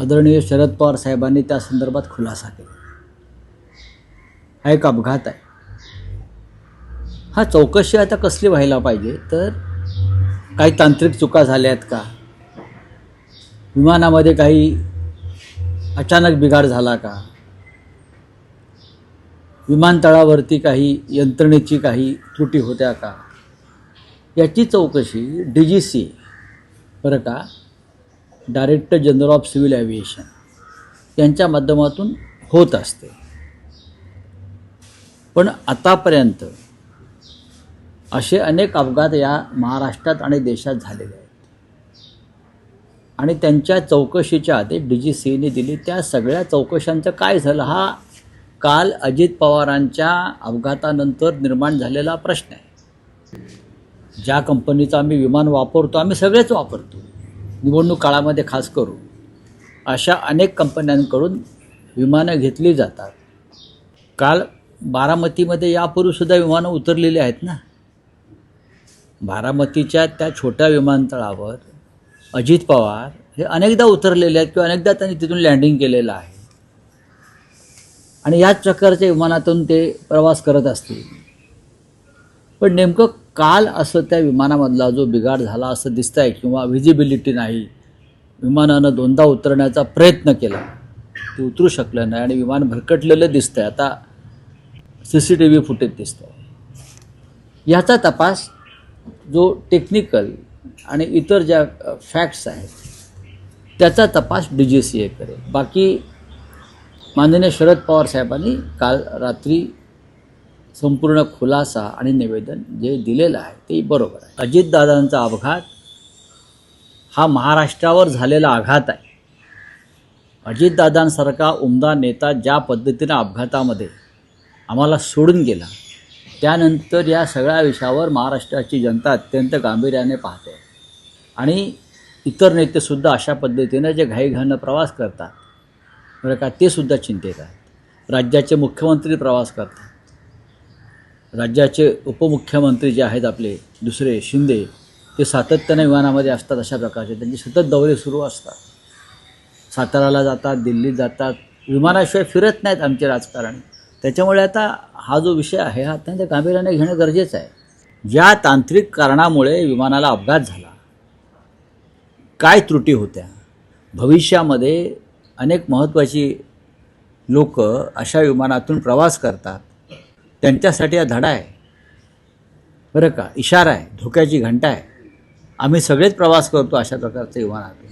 आदरणीय शरद पवार साहेबांनी त्या संदर्भात खुलासा केला. हा एक अपघात आहे. हा चौकशी आता कसली व्हायला पाहिजे तर काही तांत्रिक चुका झाल्या आहेत का, विमानामध्ये काही अचानक बिघाड झाला का, विमानतळावरती काही यंत्रणेची काही त्रुटी होत्या का, याची चौकशी DGC बरं का, director general of civil aviation यांच्या माध्यमातून होत असते. पण आतापर्यंत असे अनेक अपघात या महाराष्ट्रात आणि देशात झालेले आहेत आणि त्यांच्या चौकशीच्या आदेश DGCने दिली. त्या सगळ्या चौकशांचं काय झालं हा काल अजित पवारांच्या अपघातानंतर निर्माण झालेला प्रश्न आहे. ज्या कंपनीचं आम्ही विमान वापरतो, आम्ही सगळेच वापरतो, निवडणूक काळामध्ये खास करून अशा अनेक कंपन्यांकडून विमानं घेतली जातात. काल बारामतीमध्ये यापूर्वीसुद्धा विमानं उतरलेली आहेत ना. बारामतीच्या त्या छोट्या विमानतळावर अजित पवार हे अनेकदा उतरलेले आहेत किंवा अनेकदा त्यांनी तिथून लँडिंग केलेलं आहे आणि याच प्रकारच्या विमानातून ते प्रवास करत असतील. पण नेमकं काल असं त्या विमानामधला जो बिघाड झाला असं दिसतं आहे किंवा व्हिजिबिलिटी नाही, विमानानं दोनदा उतरण्याचा प्रयत्न केला, ते उतरू शकलं नाही आणि विमान भरकटलेलं दिसतं आहे. आता CCTV फुटेज दिसतं आहे. ह्याचा तपास जो टेक्निकल आणि इतर ज्या फॅक्ट्स आहेत त्याचा तपास DGCA करेल. बाकी माननीय शरद पवार साहेबांनी काल रात्री संपूर्ण खुलासा आणि निवेदन जे दिलेलं आहे ते बरोबर आहे. अजितदादांचा अपघात हा महाराष्ट्रावर झालेला आघात आहे. अजितदादांसारखा उमदा नेता ज्या पद्धतीनं अपघातामध्ये आम्हाला सोडून गेला, त्यानंतर या सगळ्या विषयावर महाराष्ट्राची जनता अत्यंत गांभीर्याने पाहते आणि इतर नेतेसुद्धा अशा पद्धतीनं जे घाईघाईनं प्रवास करतात बरं का, ते सुद्धा चिंतेत आहेत. राज्याचे मुख्यमंत्री प्रवास करतात, राज्याचे उपमुख्यमंत्री जे आहेत आपले दुसरे शिंदे, ते सातत्याने विमानामध्ये असतात. अशा प्रकारचे त्यांचे सतत दौरे सुरू असतात. साताराला जातात, दिल्लीत जातात, विमानाशिवाय फिरत नाहीत आमचे राजकारणी. त्याच्यामुळे आता हा जो विषय आहे हा अत्यंत गांभीर्याने घेणं गरजेचं आहे. ज्या तांत्रिक कारणामुळे विमानाला अपघात झाला, काय त्रुटी होत्या, भविष्यामध्ये अनेक महत्त्वाची लोक अशा विमानातून प्रवास करतात, त्यांच्यासाठी हा धडा आहे बरं का, इशारा आहे, धोक्याची घंटा आहे. आम्ही सगळेच प्रवास करतो अशा प्रकारच्या विमानातून.